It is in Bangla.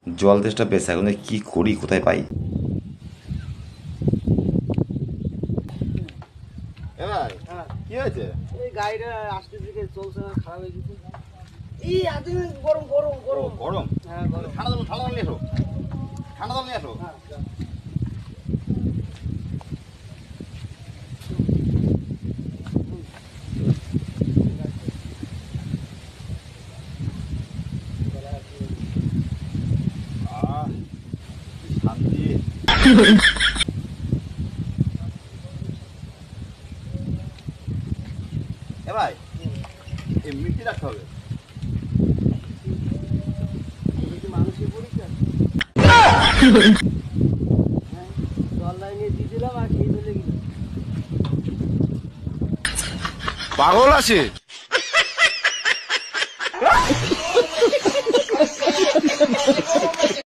জল তেষ্টা পেয়েছে, এখন কি করি, কোথায় পাই? ভাই কি হয়েছে? এই গাড়িটা আজকে থেকে চলছে না, খারাপ হয়ে গেছে। এই আজকে গরম গরম গরম গরম? হ্যাঁ গরম। ঠান্ডা জল নিয়ে এসো, ঠান্ডা জল নিয়ে এসো। আহ, কি শান্তি। এ ভাই, এই মিষ্টি রাখতে হবে। মানুষের পরীক্ষা জল লাইনে দিয়ে দিলাম আর খেয়ে চলে গেলাম। পাগল আছে।